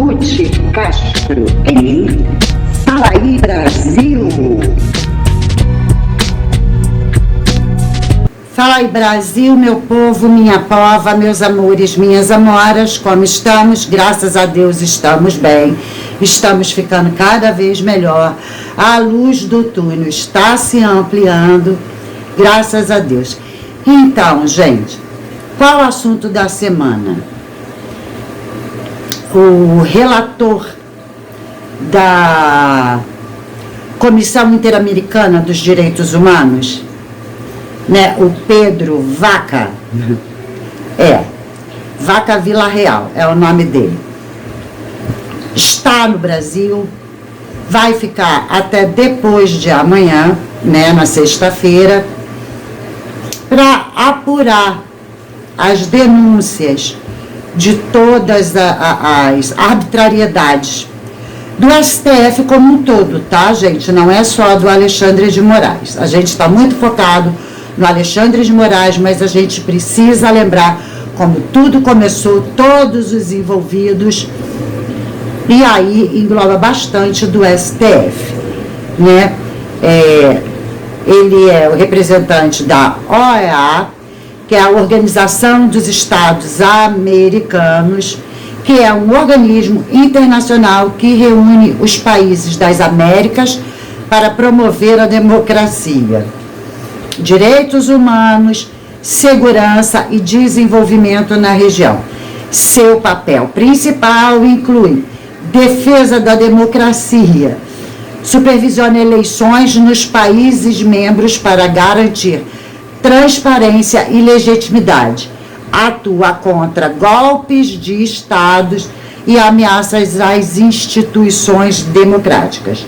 Ruth Castro em Fala aí Brasil. Fala aí Brasil, meu povo, minha pova, meus amores, minhas amoras, como estamos? Graças a Deus estamos bem, estamos ficando cada vez melhor, a luz do túnel está se ampliando, graças a Deus. Então, gente, qual o assunto da semana? O relator da Comissão Interamericana dos Direitos Humanos, né, o Pedro Vaca, Vaca Villarreal é o nome dele, está no Brasil, vai ficar até depois de amanhã, né, na sexta-feira, para apurar as denúncias de todas as arbitrariedades do STF como um todo, tá, gente? Não é só do Alexandre de Moraes. A gente está muito focado no Alexandre de Moraes, mas a gente precisa lembrar como tudo começou, todos os envolvidos, e aí engloba bastante do STF, né? Ele é o representante da OEA, que é a Organização dos Estados Americanos, que é um organismo internacional que reúne os países das Américas para promover a democracia, direitos humanos, segurança e desenvolvimento na região. Seu papel principal inclui defesa da democracia, supervisiona eleições nos países membros para garantir transparência e legitimidade, atua contra golpes de estados e ameaças às instituições democráticas.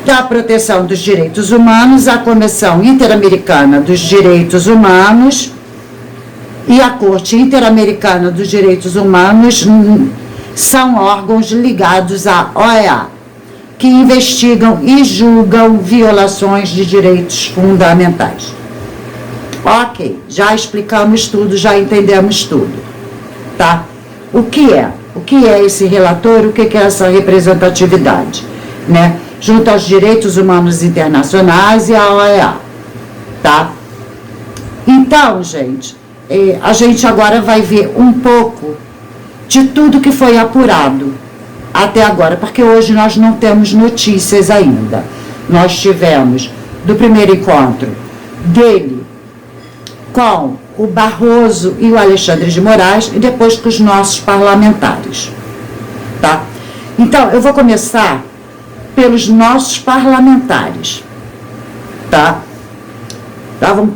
Da proteção dos direitos humanos, a Comissão Interamericana dos Direitos Humanos e a Corte Interamericana dos Direitos Humanos são órgãos ligados à OEA, que investigam e julgam violações de direitos fundamentais. Ok, já explicamos tudo, já entendemos tudo, tá? O que é? O que é esse relator? O que é essa representatividade, né? Junto aos direitos humanos internacionais e à OEA, tá? Então, gente, a gente agora vai ver um pouco de tudo que foi apurado até agora, porque hoje nós não temos notícias ainda. Nós tivemos do primeiro encontro dele com o Barroso e o Alexandre de Moraes e depois com os nossos parlamentares, tá? Então, eu vou começar pelos nossos parlamentares, tá? Estavam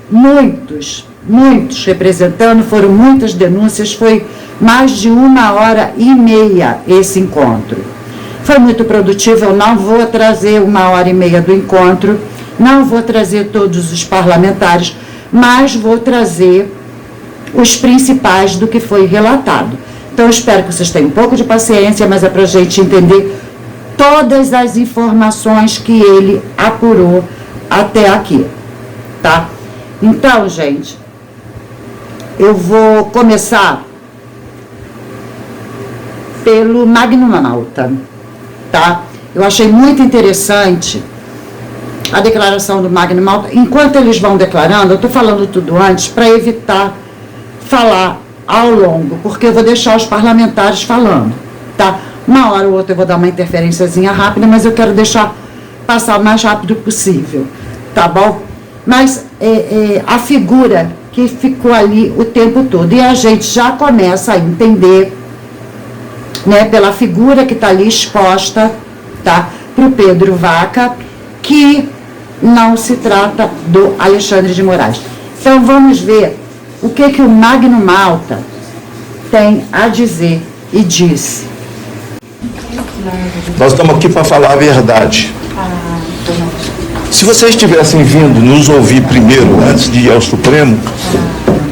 muitos representando, foram muitas denúncias, foi mais de 1h30 esse encontro. Foi muito produtivo, eu não vou trazer 1h30 do encontro, não vou trazer todos os parlamentares, mas vou trazer os principais do que foi relatado. Então, eu espero que vocês tenham um pouco de paciência, mas é para a gente entender todas as informações que ele apurou até aqui, tá? Então, gente, eu vou começar pelo Magno Malta, tá? Eu achei muito interessante a declaração do Magno Malta. Enquanto eles vão declarando, eu estou falando tudo antes para evitar falar ao longo, porque eu vou deixar os parlamentares falando, tá? Uma hora ou outra eu vou dar uma interferênciazinha rápida, mas eu quero deixar passar o mais rápido possível, tá bom? Mas a figura que ficou ali o tempo todo, e a gente já começa a entender, né, pela figura que está ali exposta, tá, para o Pedro Vaca, que não se trata do Alexandre de Moraes. Então vamos ver o que o Magno Malta tem a dizer e disse. Nós estamos aqui para falar a verdade. Se vocês tivessem vindo nos ouvir primeiro, antes de ir ao Supremo,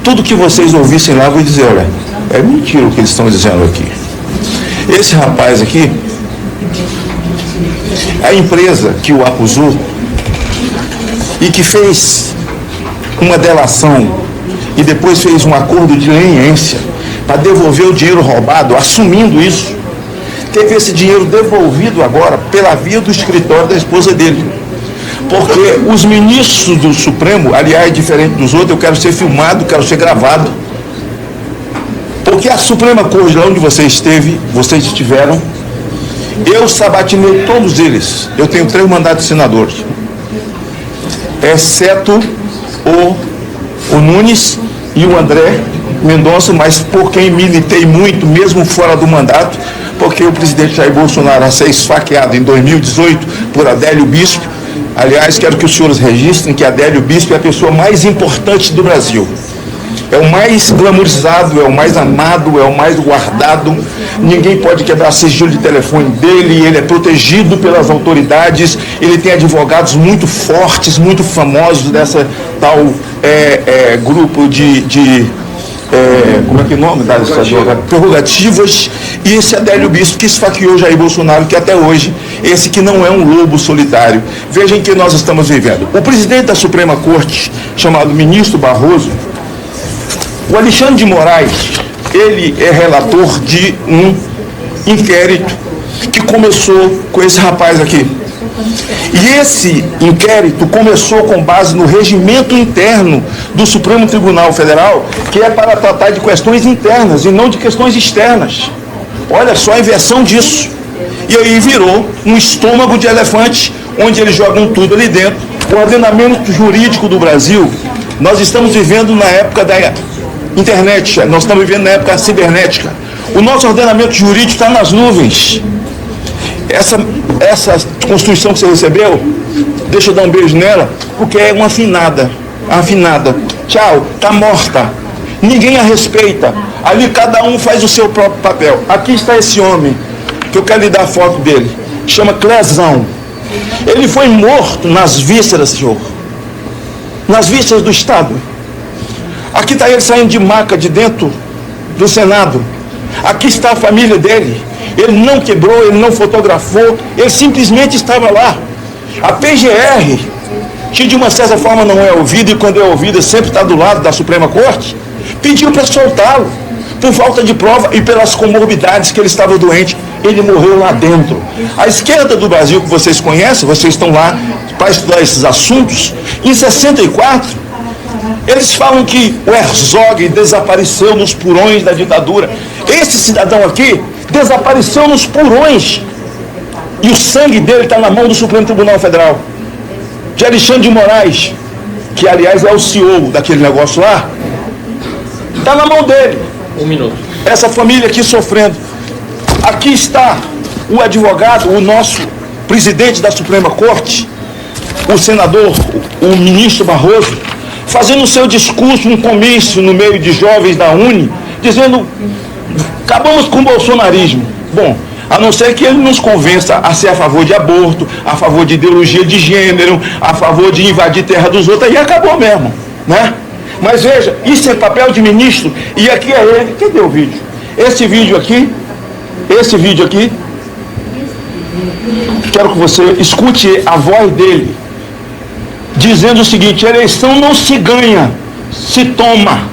tudo que vocês ouvissem lá, eu vou dizer, olha, é mentira o que eles estão dizendo aqui. Esse rapaz aqui, a empresa que o acusou e que fez uma delação e depois fez um acordo de leniência para devolver o dinheiro roubado, assumindo isso. Teve esse dinheiro devolvido agora pela via do escritório da esposa dele. Porque os ministros do Supremo, aliás, diferente dos outros, eu quero ser filmado, quero ser gravado. Porque a Suprema Corte, lá onde você esteve, vocês estiveram, eu sabatinei todos eles. Eu tenho 3 mandatos de senador, exceto o Nunes e o André Mendonça, mas por quem militei muito, mesmo fora do mandato, porque o presidente Jair Bolsonaro a ser esfaqueado em 2018 por Adélio Bispo. Aliás, quero que os senhores registrem que Adélio Bispo é a pessoa mais importante do Brasil. É o mais glamourizado, é o mais amado, é o mais guardado. Ninguém pode quebrar sigilo de telefone dele, ele é protegido pelas autoridades, ele tem advogados muito fortes, muito famosos dessa tal grupo como é que é o nome das prerrogativas, e esse Adélio Bispo que esfaqueou Jair Bolsonaro, que até hoje, esse que não é um lobo solitário. Vejam que nós estamos vivendo. O presidente da Suprema Corte, chamado ministro Barroso, o Alexandre de Moraes, ele é relator de um inquérito que começou com esse rapaz aqui. E esse inquérito começou com base no regimento interno do Supremo Tribunal Federal, que é para tratar de questões internas e não de questões externas. Olha só a inversão disso. E aí virou um estômago de elefante, onde eles jogam tudo ali dentro. O ordenamento jurídico do Brasil, nós estamos vivendo na época da internet, nós estamos vivendo na época cibernética. O nosso ordenamento jurídico está nas nuvens. Essa Constituição que você recebeu, deixa eu dar um beijo nela, porque é uma afinada. Tchau, está morta. Ninguém a respeita. Ali cada um faz o seu próprio papel. Aqui está esse homem, que eu quero lhe dar a foto dele. Chama Clezão. Ele foi morto nas vísceras, senhor. Nas vísceras do Estado. Aqui está ele saindo de maca de dentro do Senado. Aqui está a família dele. Ele não quebrou, ele não fotografou, ele simplesmente estava lá. A PGR, que de uma certa forma não é ouvida, e quando é ouvida sempre está do lado da Suprema Corte, pediu para soltá-lo, por falta de prova e pelas comorbidades que ele estava doente. Ele morreu lá dentro. A esquerda do Brasil, que vocês conhecem, vocês estão lá para estudar esses assuntos, em 64, eles falam que o Herzog desapareceu nos porões da ditadura. Esse cidadão aqui desapareceu nos porões. E o sangue dele está na mão do Supremo Tribunal Federal. De Alexandre de Moraes, que aliás é o CEO daquele negócio lá, está na mão dele. 1 minuto. Essa família aqui sofrendo. Aqui está o advogado, o nosso presidente da Suprema Corte, o senador, o ministro Barroso, fazendo o seu discurso, um comício no meio de jovens da Uni, dizendo: acabamos com o bolsonarismo. Bom, a não ser que ele nos convença a ser a favor de aborto, a favor de ideologia de gênero, a favor de invadir terra dos outros, aí acabou mesmo, né? Mas veja, isso é papel de ministro, e aqui é ele. Cadê o vídeo? Esse vídeo aqui, quero que você escute a voz dele, dizendo o seguinte: a eleição não se ganha, se toma.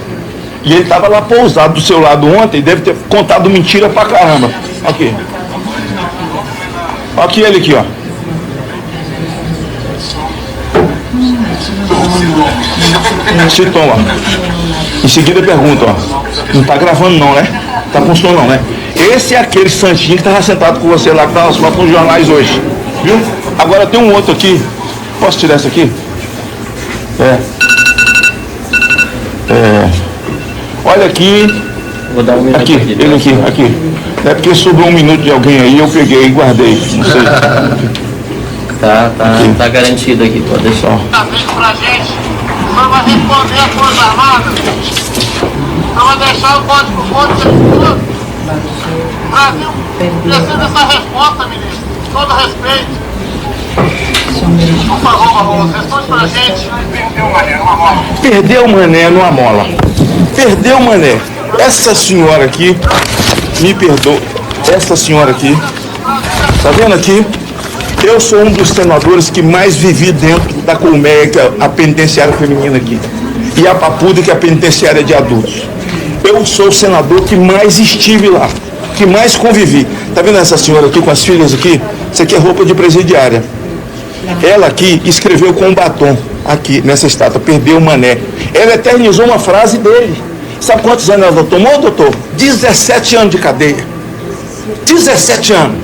E ele estava lá pousado do seu lado ontem, deve ter contado mentira pra caramba. Aqui. Aqui ele aqui, ó. Se toma. Em seguida pergunta, ó. Não tá gravando não, né? Tá com som não, né? Esse é aquele santinho que estava sentado com você lá, que estava só com os jornais hoje. Viu? Agora tem um outro aqui. Posso tirar esse aqui? Olha aqui. Vou dar um minuto aqui. Ele aqui. É porque sobrou 1 minuto de alguém aí, eu peguei e guardei. Não sei. Tá garantido aqui, pode deixar. Tá feito pra gente, só vai responder a Força Armada, só vai deixar o código seguro. Brasil precisa dessa resposta, ministro, com todo respeito. Por favor, Barroso, responde pra gente. Perdeu o mané numa mola. Perdeu o mané. Essa senhora aqui, me perdoa, essa senhora aqui, tá vendo aqui? Eu sou um dos senadores que mais vivi dentro da Colmeia, que é a penitenciária feminina aqui, e a Papuda, que é a penitenciária de adultos. Eu sou o senador que mais estive lá, que mais convivi. Tá vendo essa senhora aqui com as filhas aqui? Isso aqui é roupa de presidiária. Ela aqui escreveu com um batom, aqui nessa estátua, perdeu o mané. Ela eternizou uma frase dele. Sabe quantos anos ela tomou, doutor? 17 anos de cadeia. 17 anos.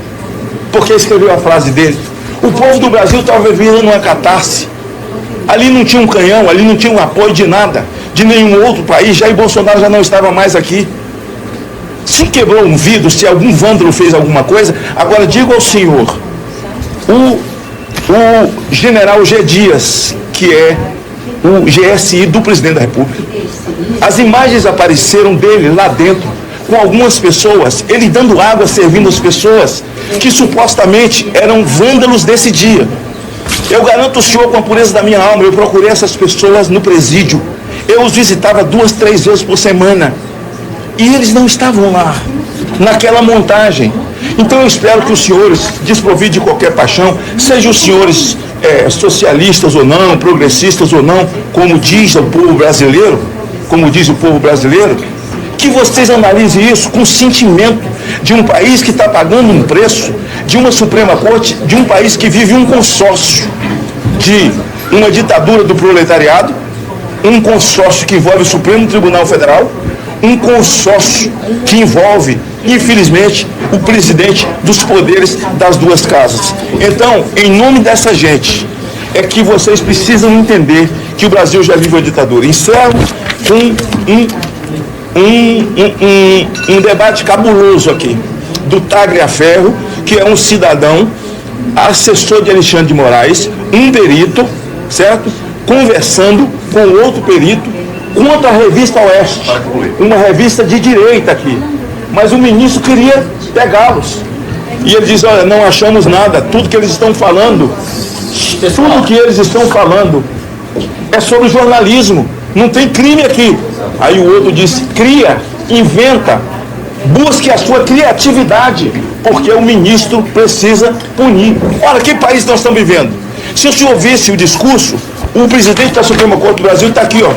Porque escreveu a frase dele. O povo do Brasil estava vivendo uma catarse. Ali não tinha um canhão, ali não tinha um apoio de nada, de nenhum outro país. Jair Bolsonaro já não estava mais aqui. Se quebrou um vidro, se algum vândalo fez alguma coisa, agora digo ao senhor, o general G. Dias, que é o GSI do presidente da República, as imagens apareceram dele lá dentro, com algumas pessoas, ele dando água, servindo as pessoas, que supostamente eram vândalos desse dia. Eu garanto ao senhor, com a pureza da minha alma, eu procurei essas pessoas no presídio. Eu os visitava 2, 3 vezes por semana. E eles não estavam lá, naquela montagem. Então eu espero que os senhores, desprovidos de qualquer paixão, sejam os senhores socialistas ou não, progressistas ou não, como diz o povo brasileiro, que vocês analisem isso com sentimento de um país que está pagando um preço, de uma Suprema Corte, de um país que vive um consórcio de uma ditadura do proletariado, um consórcio que envolve o Supremo Tribunal Federal, um consórcio que envolve, infelizmente, o presidente dos poderes das duas casas. Então, em nome dessa gente, é que vocês precisam entender que o Brasil já vive uma ditadura. Encerro um debate cabuloso aqui, do Tagliaferro, que é um cidadão, assessor de Alexandre de Moraes, um perito, certo? Conversando com outro perito contra a revista Oeste, uma revista de direita aqui. Mas o ministro queria pegá-los. E ele diz, olha, não achamos nada, tudo que eles estão falando é sobre jornalismo, não tem crime aqui. Aí o outro disse, cria, inventa, busque a sua criatividade, porque o ministro precisa punir. Olha, que país nós estamos vivendo? Se o senhor visse o discurso, o presidente da Suprema Corte do Brasil está aqui, ó.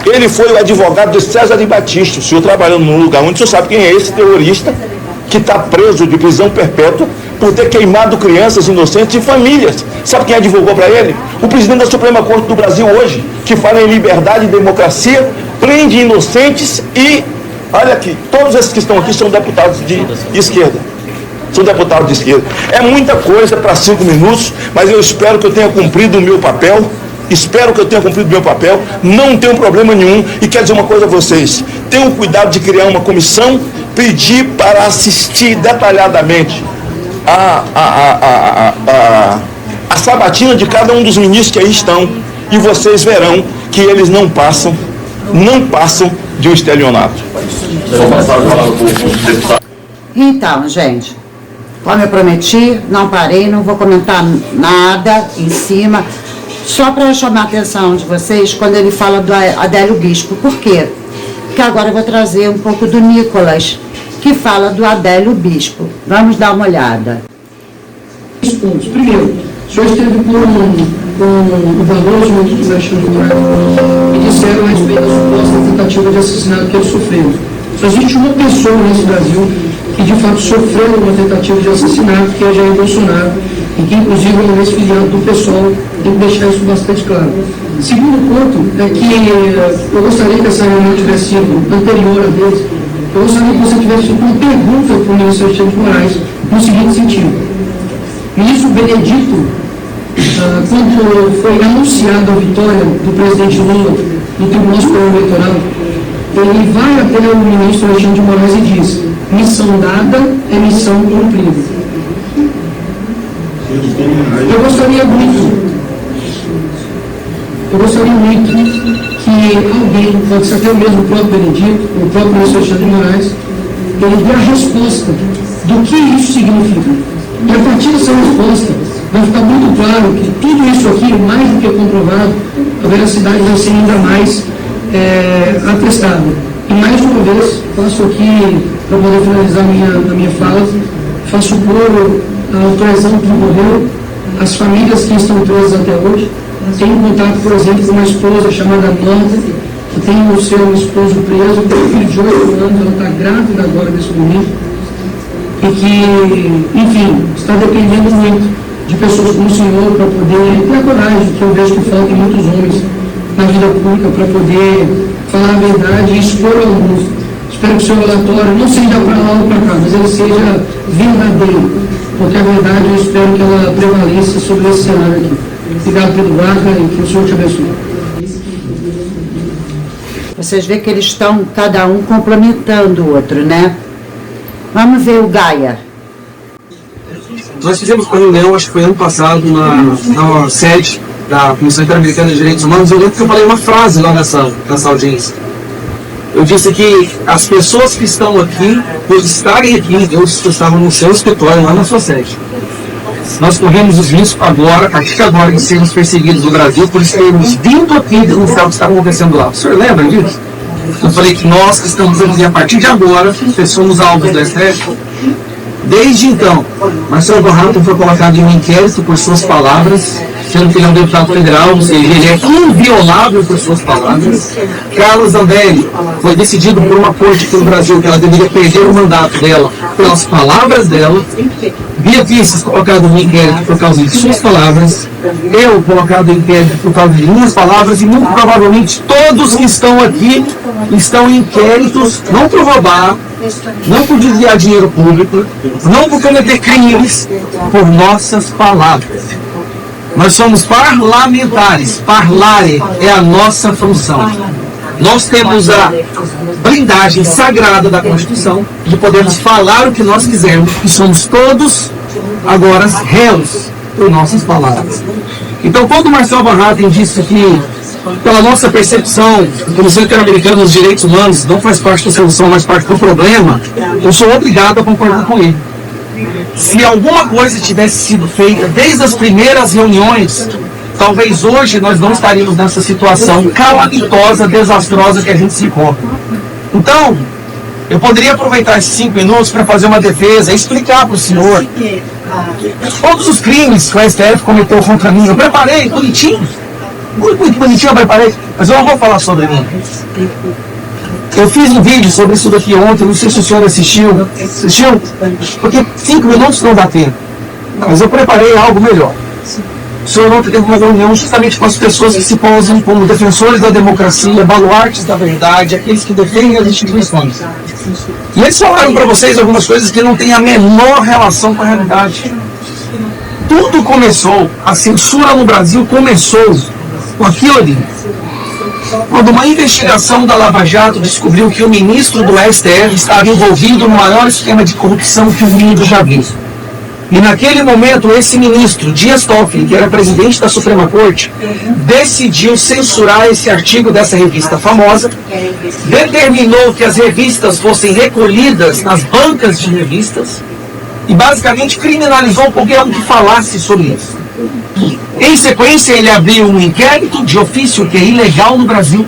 Ele foi o advogado de César de Batista, o senhor trabalhando num lugar onde o senhor sabe quem é esse terrorista que está preso de prisão perpétua por ter queimado crianças inocentes e famílias. Sabe quem advogou para ele? O presidente da Suprema Corte do Brasil hoje, que fala em liberdade e democracia, prende inocentes e, olha aqui, todos esses que estão aqui são deputados de esquerda. São deputados de esquerda. É muita coisa para 5 minutos, mas eu espero que eu tenha cumprido o meu papel. Não tenho problema nenhum. E quero dizer uma coisa a vocês: tenham cuidado de criar uma comissão, pedir para assistir detalhadamente a sabatina de cada um dos ministros que aí estão, e vocês verão que eles não passam de um estelionato. Então, gente, como eu prometi, não parei, não vou comentar nada em cima. Só para chamar a atenção de vocês, quando ele fala do Adélio Bispo. Por quê? Porque agora eu vou trazer um pouco do Nicolas, que fala do Adélio Bispo. Vamos dar uma olhada. Pontos. Primeiro, o senhor esteve com o Barroso no Alexandre de Moraes e disseram a respeito da suposta tentativa de assassinato que ele sofreu. Só existe uma pessoa nesse Brasil que de fato sofreu uma tentativa de assassinato, que é Jair Bolsonaro, e que inclusive é um ex-filiado do PSOL, tem que deixar isso bastante claro. Segundo ponto é que eu gostaria que essa reunião tivesse sido anterior a vez. Eu gostaria que você tivesse feito uma pergunta para o ministro Alexandre de Moraes no seguinte sentido: ministro Benedito, quando foi anunciada a vitória do presidente Lula no Tribunal Superior Eleitoral, ele vai até o ministro Alexandre de Moraes e diz: missão dada é missão cumprida. Eu gostaria muito que alguém, pode ser até mesmo o próprio Benedito, o próprio ministro Alexandre de Moraes, ele dê a resposta do que isso significa. E a partir dessa resposta, vai ficar muito claro que tudo isso aqui, mais do que comprovado, a veracidade vai ser ainda mais atestada. E mais uma vez, faço aqui, para poder finalizar a minha fala, faço coro ao presão que morreu, as famílias que estão presas até hoje. Tenho contato, por exemplo, com uma esposa chamada Norda, que tem o seu esposo preso, tem um filho de 8 anos, ela está grávida agora nesse momento, e que, enfim, está dependendo muito de pessoas como o senhor para poder ter a coragem, que eu vejo que falta em muitos homens na vida pública, para poder falar a verdade e expor ao mundo. Espero que o seu relatório não seja para lá ou para cá, mas ele seja verdadeiro, porque a verdade eu espero que ela prevaleça sobre esse cenário aqui. Obrigado, Pedro Vaca, e que o Senhor te abençoe. Vocês veem que eles estão, cada um, complementando o outro, né? Vamos ver o Gaia. Nós fizemos uma reunião, acho que foi ano passado, na sede da Comissão Interamericana de Direitos Humanos. Eu lembro que eu falei uma frase lá nessa audiência. Eu disse que as pessoas que estão aqui, por estarem aqui, Deus estavam no seu escritório, lá na sua sede. Nós corremos os riscos agora, a partir de agora, de sermos perseguidos no Brasil, por termos vindo aqui denunciar o que está acontecendo lá. O senhor lembra disso? Eu falei que nós que estamos aqui, a partir de agora, somos alvos do STF. Desde então, Marcelo Barrato foi colocado em um inquérito por suas palavras, sendo que ele é um deputado federal, ou seja, ele é inviolável por suas palavras. Carlos Zambelli foi decidido por uma corte aqui no Brasil que ela deveria perder o mandato dela pelas palavras dela. Bia Kicis colocado em inquérito por causa de suas palavras. Eu colocado em inquérito por causa de minhas palavras. E muito provavelmente todos que estão aqui estão em inquéritos, não por roubar, não por desviar dinheiro público, não por cometer crimes, por nossas palavras. Nós somos parlamentares. Parlare é a nossa função. Nós temos a blindagem sagrada da Constituição de podermos falar o que nós quisermos e somos todos agora réus por nossas palavras. Então, quando o Marcelo Barrato disse que, pela nossa percepção, a Comissão Interamericana dos Direitos Humanos não faz parte da solução, mas parte do problema, eu sou obrigado a concordar com ele. Se alguma coisa tivesse sido feita desde as primeiras reuniões, talvez hoje nós não estaríamos nessa situação calamitosa, desastrosa que a gente se encontra. Então, eu poderia aproveitar esses 5 minutos para fazer uma defesa, explicar para o senhor todos os crimes que o STF cometeu contra mim. Eu preparei, bonitinho, muito bonitinho eu preparei, mas eu não vou falar sobre mim. Eu fiz um vídeo sobre isso daqui ontem, não sei se o senhor assistiu? Assistiu? Porque 5 minutos não dá tempo. Mas eu preparei algo melhor. O senhor ontem teve uma reunião justamente com as pessoas que se posam como defensores da democracia, baluartes da verdade, aqueles que defendem as instituições. E eles falaram para vocês algumas coisas que não têm a menor relação com a realidade. Tudo começou, a censura no Brasil começou com aquilo ali. Quando uma investigação da Lava Jato descobriu que o ministro do STF estava envolvido no maior esquema de corrupção que o mundo já viu. E naquele momento, esse ministro, Dias Toffoli, que era presidente da Suprema Corte, decidiu censurar esse artigo dessa revista famosa, determinou que as revistas fossem recolhidas nas bancas de revistas e basicamente criminalizou qualquer um que falasse sobre isso. Em sequência, ele abriu um inquérito de ofício que é ilegal no Brasil,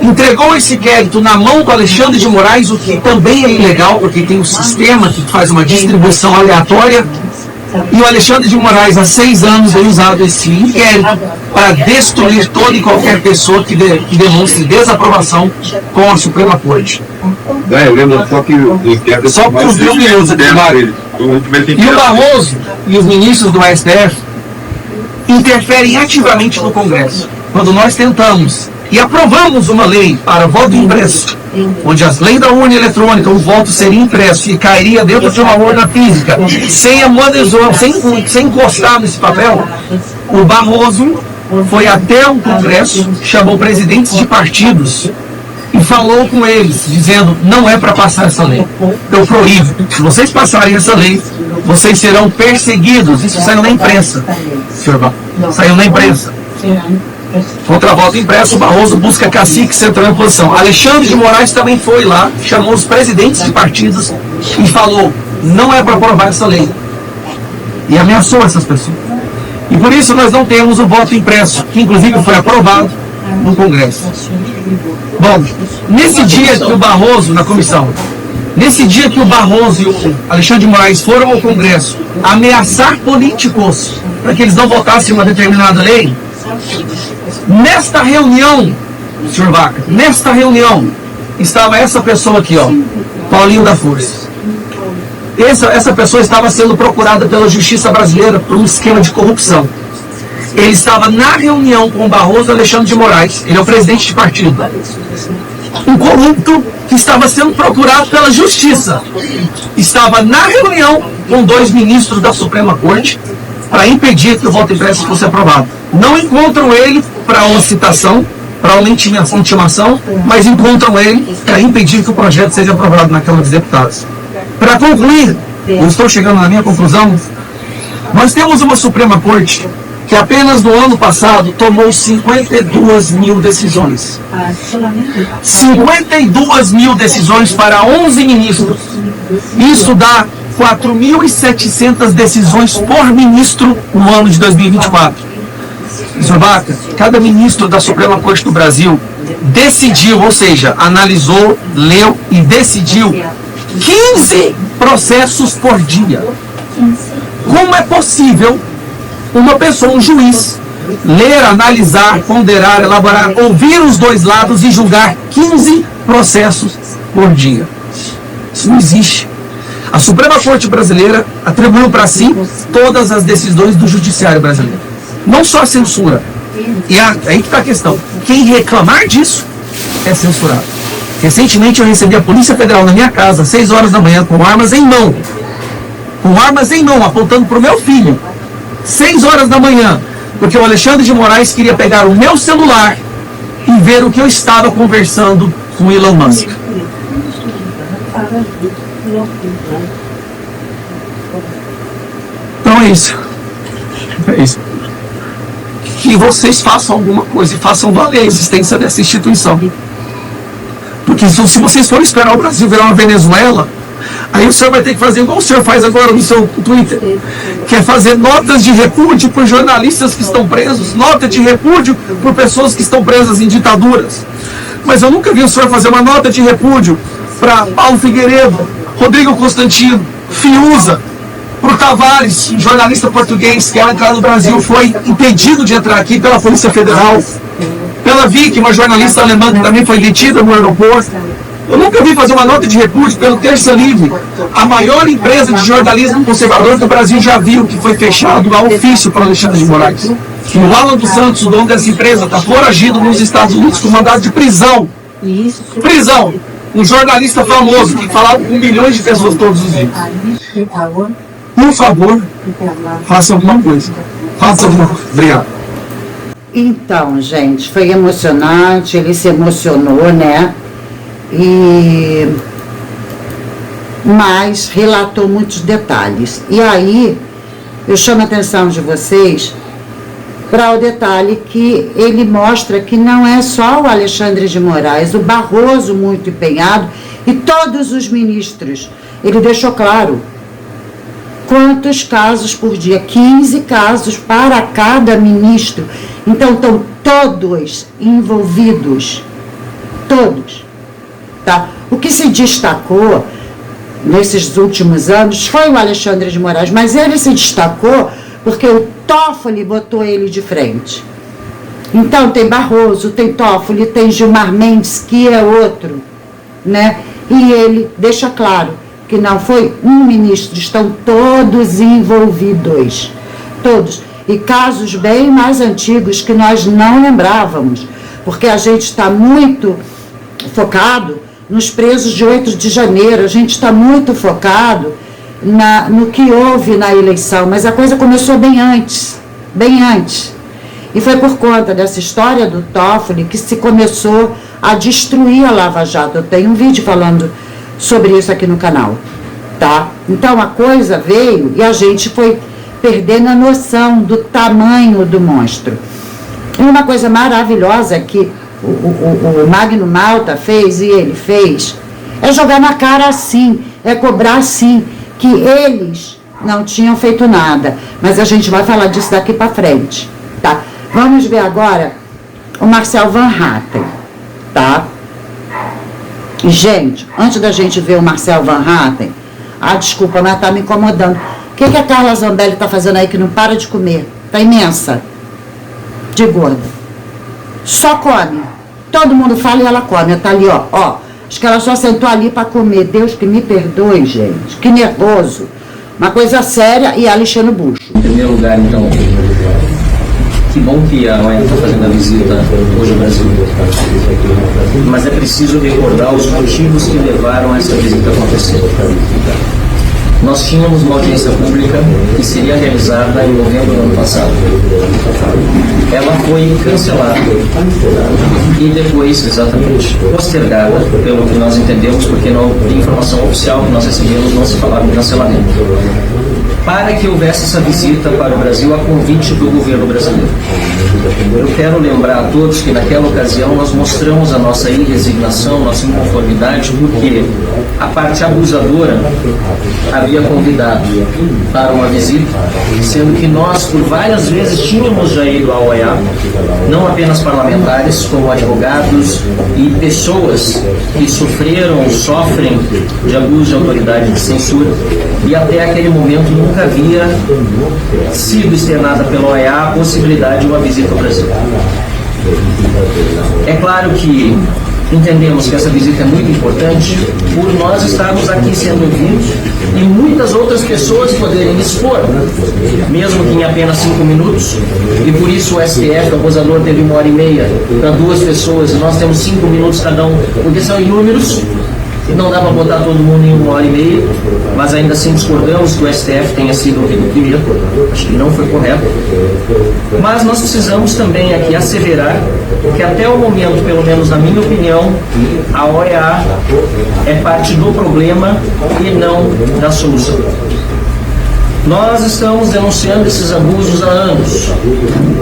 entregou esse inquérito na mão do Alexandre de Moraes, o que também é ilegal, porque tem um sistema que faz uma distribuição aleatória, e o Alexandre de Moraes, há 6 anos, tem usado esse inquérito para destruir toda e qualquer pessoa que demonstre desaprovação com a Suprema Corte. Eu lembro só que o inquérito... Só por 2 minutos, e o Barroso e os ministros do STF interferem ativamente no Congresso. Quando nós tentamos e aprovamos uma lei para voto impresso, onde as leis da urna eletrônica, o voto seria impresso e cairia dentro de uma urna física, sem amortizar, sem encostar nesse papel, o Barroso foi até o Congresso, chamou presidentes de partidos e falou com eles, dizendo, não é para passar essa lei. Eu proíbo. Se vocês passarem essa lei, vocês serão perseguidos. Isso saiu na imprensa. Saiu na imprensa. Contra voto impresso, o Barroso busca cacique central em posição. Alexandre de Moraes também foi lá, chamou os presidentes de partidos e falou, não é para aprovar essa lei. E ameaçou essas pessoas. E por isso nós não temos o voto impresso, que inclusive foi aprovado no Congresso. Bom, nesse dia que o Barroso, na comissão, nesse dia que o Barroso e o Alexandre de Moraes foram ao Congresso ameaçar políticos para que eles não votassem uma determinada lei, nesta reunião senhor Vaca, nesta reunião estava essa pessoa aqui, ó, Paulinho da Força. Essa pessoa estava sendo procurada pela justiça brasileira por um esquema de corrupção. Ele estava na reunião com o Barroso Alexandre de Moraes, ele é o presidente de partido. Um corrupto que estava sendo procurado pela justiça. Estava na reunião com 2 ministros da Suprema Corte para impedir que o voto impresso fosse aprovado. Não encontram ele para uma citação, para uma intimação, mas encontram ele para impedir que o projeto seja aprovado na Câmara dos Deputados. Para concluir, eu estou chegando na minha conclusão, nós temos uma Suprema Corte que apenas no ano passado tomou 52 mil decisões. 52 mil decisões para 11 ministros. Isso dá 4.700 decisões por ministro no ano de 2024. Sr. Vaca, cada ministro da Suprema Corte do Brasil decidiu, ou seja, analisou, leu e decidiu 15 processos por dia. Como é possível uma pessoa, um juiz, ler, analisar, ponderar, elaborar, ouvir os 2 lados e julgar 15 processos por dia? Isso não existe. A Suprema Corte Brasileira atribuiu para si todas as decisões do Judiciário brasileiro. Não só a censura. E aí que está a questão. Quem reclamar disso é censurado. Recentemente eu recebi a Polícia Federal na minha casa, às 6 horas da manhã, com armas em mão. Com armas em mão, apontando para o meu filho. 6 horas da manhã, porque o Alexandre de Moraes queria pegar o meu celular e ver o que eu estava conversando com o Elon Musk. Então é isso. É isso. Que vocês façam alguma coisa e façam valer a existência dessa instituição. Porque se vocês forem esperar o Brasil virar uma Venezuela, aí o senhor vai ter que fazer igual o senhor faz agora no seu Twitter, que é fazer notas de repúdio por jornalistas que estão presos, nota de repúdio por pessoas que estão presas em ditaduras. Mas eu nunca vi o senhor fazer uma nota de repúdio para Paulo Figueiredo, Rodrigo Constantino, Fiuza, para o Tavares, um jornalista português que ao entrar no Brasil foi impedido de entrar aqui pela Polícia Federal, pela Vicky, uma jornalista alemã que também foi detida no aeroporto. Eu nunca vi fazer uma nota de repúdio pelo Terça Livre, a maior empresa de jornalismo conservador que o Brasil já viu, que foi fechado a ofício para Alexandre de Moraes. O Alan dos Santos, o dono dessa empresa, está foragido nos Estados Unidos com mandado de prisão. Prisão! Um jornalista famoso que falava com milhões de pessoas todos os dias. Por favor, faça alguma coisa. Faça alguma coisa. Obrigado. Então, gente, foi emocionante, ele se emocionou, né? Mas relatou muitos detalhes. E aí, eu chamo a atenção de vocês para o detalhe que ele mostra que não é só o Alexandre de Moraes, o Barroso muito empenhado e todos os ministros. Ele deixou claro quantos casos por dia, 15 casos para cada ministro. Então, estão todos envolvidos, todos. Tá? O que se destacou nesses últimos anos foi o Alexandre de Moraes, mas ele se destacou porque o Toffoli botou ele de frente. Então tem Barroso, tem Toffoli, tem Gilmar Mendes, que é outro, né? E ele deixa claro que não foi um ministro, estão todos envolvidos, todos. E casos bem mais antigos que nós não lembrávamos, porque a gente está muito focado nos presos de 8 de janeiro, a gente está muito focado no que houve na eleição, mas a coisa começou bem antes. E foi por conta dessa história do Toffoli que se começou a destruir a Lava Jato. Eu tenho um vídeo falando sobre isso aqui no canal, tá? Então a coisa veio e a gente foi perdendo a noção do tamanho do monstro. E uma coisa maravilhosa que o Magno Malta fez, e ele fez, é jogar na cara assim, é cobrar assim, que eles não tinham feito nada. Mas a gente vai falar disso daqui para frente, tá? Vamos ver agora o Marcel Van Hatten, tá? Gente, antes da gente ver o Marcel Van Hatten, desculpa, mas tá me incomodando. O que a Carla Zambelli tá fazendo aí que não para de comer? Tá imensa, de gorda. Só come. Todo mundo fala e ela come. Ela tá ali, ó. Acho que ela só sentou ali para comer. Deus que me perdoe, gente. Que nervoso. Uma coisa séria e ela enchendo o bucho. Em primeiro lugar, então, que bom que a OEA está fazendo a visita hoje ao Brasil. Mas é preciso recordar os motivos que levaram a essa visita a acontecer. Nós tínhamos uma audiência pública que seria realizada em novembro do ano passado. Ela foi cancelada e depois, exatamente, postergada, pelo que nós entendemos, porque não tem informação oficial que nós recebemos, não se falava em cancelamento, para que houvesse essa visita para o Brasil a convite do governo brasileiro. Eu quero lembrar a todos que naquela ocasião nós mostramos a nossa irresignação, nossa inconformidade, porque a parte abusadora havia convidado para uma visita, sendo que nós por várias vezes tínhamos já ido à OEA, não apenas parlamentares, como advogados e pessoas que sofrem de abuso de autoridade de censura, e até aquele momento nunca havia sido externada pela OEA a possibilidade de uma visita ao Brasil. É claro que entendemos que essa visita é muito importante por nós estarmos aqui sendo ouvidos e muitas outras pessoas poderem expor, mesmo que em apenas 5 minutos, e por isso o STF, o abusador, teve 1h30 para 2 pessoas e nós temos 5 minutos cada um, porque são inúmeros. Não dá para botar todo mundo em 1h30, mas ainda assim discordamos que o STF tenha sido ouvido primeiro. Acho que não foi correto. Mas nós precisamos também aqui asseverar que até o momento, pelo menos na minha opinião, a OEA é parte do problema e não da solução. Nós estamos denunciando esses abusos há anos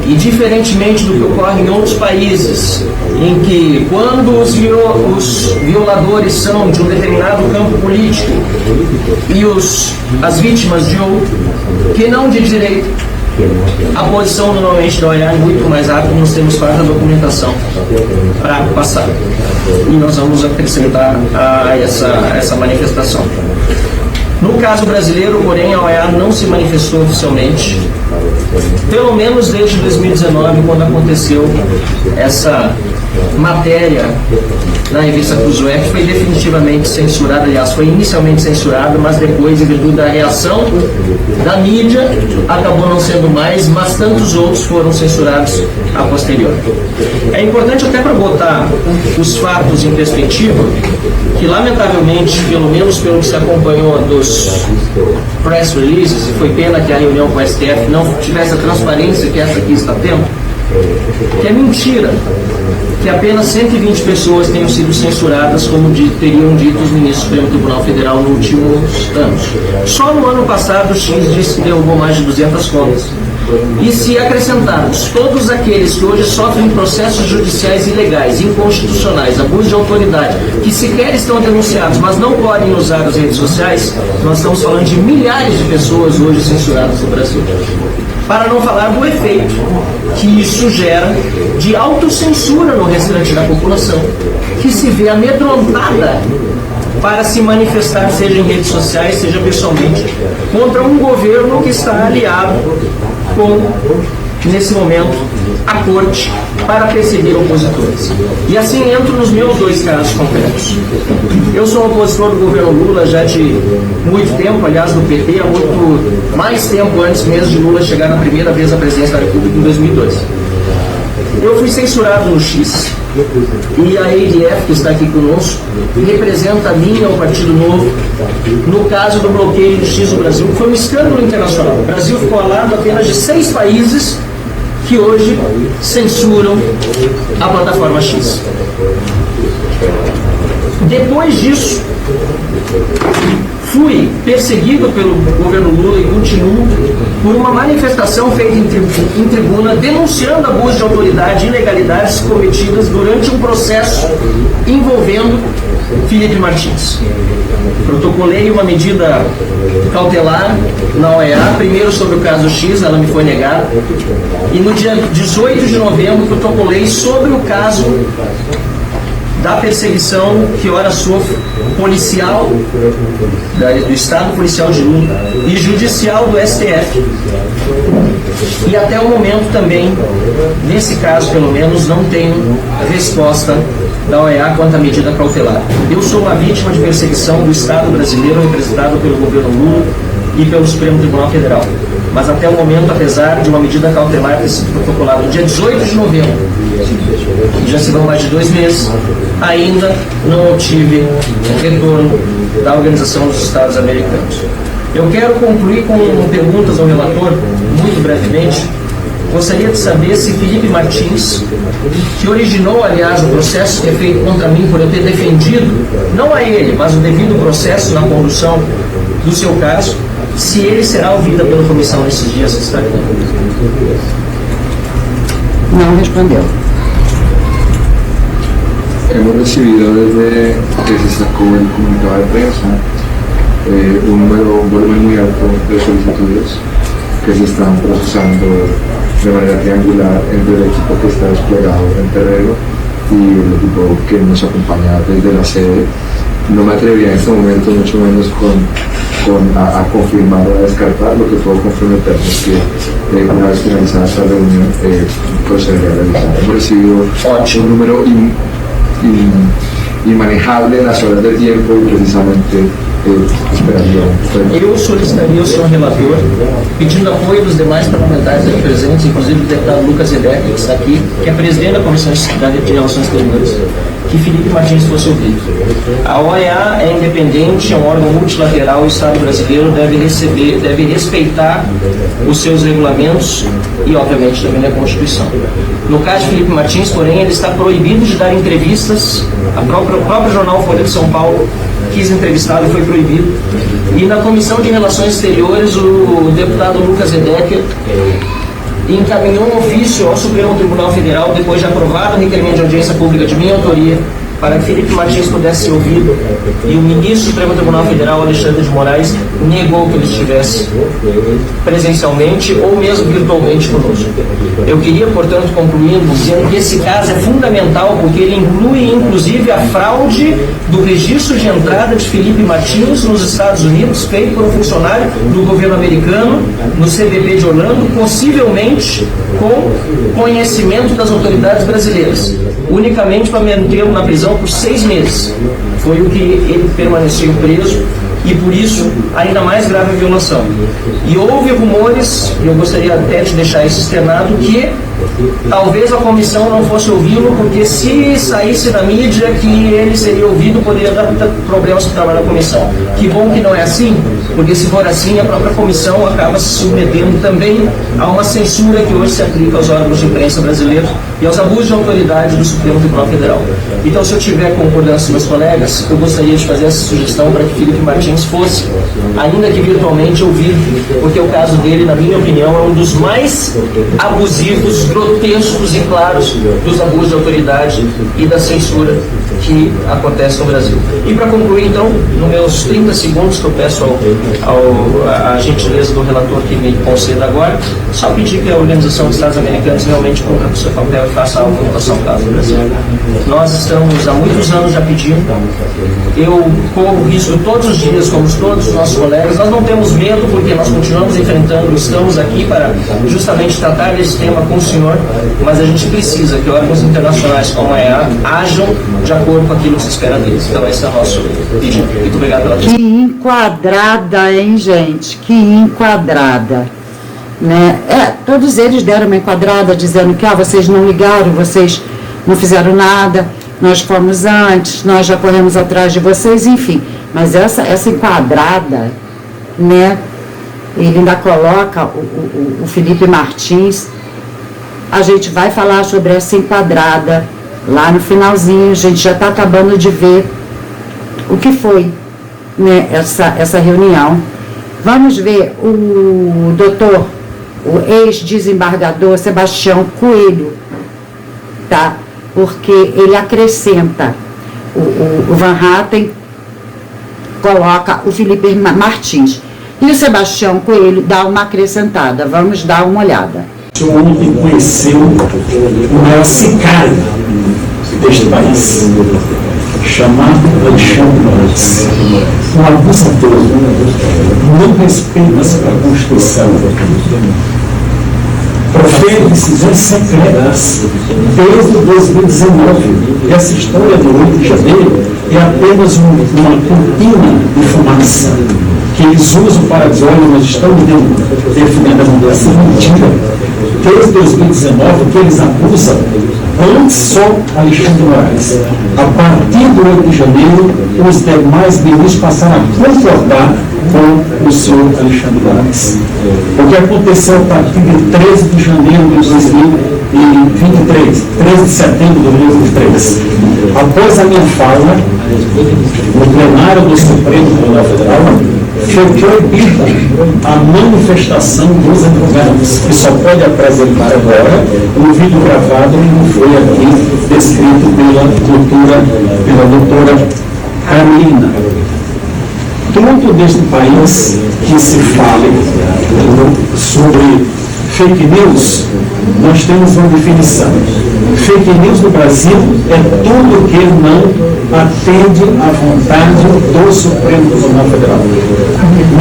e, diferentemente do que ocorre em outros países, em que quando os violadores são de um determinado campo político e as vítimas de outro, que não de direito, a posição normalmente da OEA é muito mais rápida, nós temos farta documentação para passar e nós vamos acrescentar a essa manifestação. No caso brasileiro, porém, a OEA não se manifestou oficialmente, pelo menos desde 2019, quando aconteceu essa matéria na revista Cruzoé, que foi definitivamente censurada, aliás, foi inicialmente censurada, mas depois, em virtude da reação da mídia, acabou não sendo mais, mas tantos outros foram censurados a posterior. É importante até para botar os fatos em perspectiva, que lamentavelmente, pelo menos pelo que se acompanhou dos press releases, e foi pena que a reunião com o STF não tivesse a transparência que essa aqui está tendo, que é mentira que apenas 120 pessoas tenham sido censuradas, como teriam dito os ministros do Supremo Tribunal Federal nos últimos anos. Só no ano passado o X disse que derrubou mais de 200 contas. E se acrescentarmos todos aqueles que hoje sofrem processos judiciais ilegais, inconstitucionais, abuso de autoridade, que sequer estão denunciados, mas não podem usar as redes sociais, nós estamos falando de milhares de pessoas hoje censuradas no Brasil. Para não falar do efeito que isso gera de autocensura no restante da população, que se vê amedrontada para se manifestar, seja em redes sociais, seja pessoalmente, contra um governo que está aliado com, nesse momento, a corte para perseguir opositores. E assim entro nos meus 2 casos concretos. Eu sou opositor do governo Lula já de muito tempo, aliás, do PT, há muito mais tempo antes mesmo de Lula chegar na primeira vez à presidência da República em 2012. Eu fui censurado no X, e a ADF, que está aqui conosco, representa a mim e ao Partido Novo no caso do bloqueio do X no Brasil, que foi um escândalo internacional. O Brasil ficou ao lado apenas de 6 países que hoje censuram a plataforma X. Depois disso, fui perseguido pelo governo Lula e continuo por uma manifestação feita em tribuna denunciando abuso de autoridade e ilegalidades cometidas durante um processo envolvendo Felipe Martins. Protocolei uma medida cautelar na OEA, primeiro sobre o caso X, ela me foi negada, e no dia 18 de novembro protocolei sobre o caso da perseguição que ora sofre policial, do Estado Policial de Lula e judicial do STF. E até o momento também, nesse caso pelo menos, não tenho resposta da OEA quanto à medida cautelar. Eu sou uma vítima de perseguição do Estado brasileiro representado pelo governo Lula e pelo Supremo Tribunal Federal. Mas até o momento, apesar de uma medida cautelar ter sido protocolada no dia 18 de novembro, já se vão mais de 2 meses, ainda não obtive retorno da Organização dos Estados Americanos. Eu quero concluir com perguntas ao relator, muito brevemente. Gostaria de saber se Felipe Martins, que originou, aliás, o processo que é feito contra mim por eu ter defendido, não a ele, mas o devido processo na condução do seu caso, se ele será ouvido pela comissão nesses dias que está aqui. Não respondeu. Hemos recibido desde que se sacó el comunicado de prensa un volumen muy alto de solicitudes que se están procesando de manera triangular entre el equipo que está desplegado en terreno y el equipo que nos acompaña desde la sede. No me atrevería en este momento, mucho menos a confirmar o a descartar. Lo que puedo comprometerme es que una vez finalizada esta reunión procederé a realizar. Hemos recibido un número inmanejable en las horas de tiempo y precisamente Eu solicitaria ao senhor relator, pedindo apoio dos demais parlamentares aqui presentes, inclusive o deputado Lucas Edec, que está aqui, que é presidente da Comissão de Relações Exteriores, que Felipe Martins fosse ouvido. A OEA é independente, é um órgão multilateral, o Estado brasileiro deve respeitar os seus regulamentos e, obviamente, também a Constituição. No caso de Felipe Martins, porém, ele está proibido de dar entrevistas. O próprio jornal Folha de São Paulo quis entrevistá-lo e foi proibido. E na Comissão de Relações Exteriores, o deputado Lucas Edec encaminhou um ofício ao Supremo Tribunal Federal, depois de aprovado o requerimento de audiência pública de minha autoria, para que Felipe Martins pudesse ser ouvido, e o ministro do Supremo Tribunal Federal, Alexandre de Moraes, negou que ele estivesse presencialmente ou mesmo virtualmente conosco. Eu queria, portanto, concluindo, dizendo que esse caso é fundamental porque ele inclui, inclusive, a fraude do registro de entrada de Felipe Martins nos Estados Unidos, feito por um funcionário do governo americano, no CBP de Orlando, possivelmente com conhecimento das autoridades brasileiras, unicamente para mantê-lo na prisão por 6 meses. Foi o que ele permaneceu preso e, por isso, ainda mais grave a violação. E houve rumores, e eu gostaria até de deixar isso externado, que talvez a comissão não fosse ouvi-lo, porque se saísse na mídia que ele seria ouvido, poderia dar problemas para o trabalho da comissão. Que bom que não é assim, porque se for assim, a própria comissão acaba se submetendo também a uma censura que hoje se aplica aos órgãos de imprensa brasileiros e aos abusos de autoridade do Supremo Tribunal Federal. Então, se eu tiver concordância dos meus colegas, eu gostaria de fazer essa sugestão para que Felipe Martins fosse, ainda que virtualmente, ouvido, porque o caso dele, na minha opinião, é um dos mais abusivos, grotescos e claros dos abusos de autoridade e da censura que acontece no Brasil. E para concluir, então, nos meus 30 segundos que eu peço a gentileza do relator que me conceda agora, só pedir que a Organização dos Estados Americanos realmente cumpra com o seu papel e faça algo em relação ao caso do Brasil. Nós estamos há muitos anos já pedindo, eu corro risco todos os dias, como todos os nossos colegas, nós não temos medo porque nós continuamos enfrentando, estamos aqui para justamente tratar desse tema com o senhor, mas a gente precisa que órgãos internacionais como a EA ajam de acordo com aquilo que se espera deles. Então esse é o nosso pedido. Muito obrigado pela atenção. Que enquadrada, hein, gente? Que enquadrada. Né? Todos eles deram uma enquadrada dizendo que vocês não ligaram, vocês não fizeram nada, nós fomos antes, nós já corremos atrás de vocês, enfim. Mas essa enquadrada, né? Ele ainda coloca o Felipe Martins. A gente vai falar sobre essa enquadrada lá no finalzinho. A gente já está acabando de ver o que foi, né, essa reunião. Vamos ver o doutor, o ex-desembargador Sebastião Coelho, tá? Porque ele acrescenta, o Van Hatten coloca o Felipe Martins. E o Sebastião Coelho dá uma acrescentada. Vamos dar uma olhada. O senhor ontem conheceu o maior sicário deste país, chamado Alexandre Moraes, um abusador, não respeita-se a Constituição, profere decisões secretas desde 2019. Essa história do 8 de janeiro é apenas uma cortina de fumaça que eles usam para dizer: olha, nós estamos defendendo a democracia. Mentira. Desde 2019 que eles abusam, antes só Alexandre Moraes. A partir do 8 de janeiro, os demais ministros passaram a concordar com o senhor Alexandre Moraes. O que aconteceu a partir de 13 de janeiro de 2023, 13 de setembro de 2023, após a minha fala no plenário do Supremo Tribunal Federal, foi proibida a manifestação dos advogados, que só pode apresentar agora um vídeo gravado que não foi aqui descrito pela doutora Carolina. Tudo deste país que se fale sobre fake news, nós temos uma definição. Fake news no Brasil é tudo que não atende à vontade do Supremo Tribunal Federal.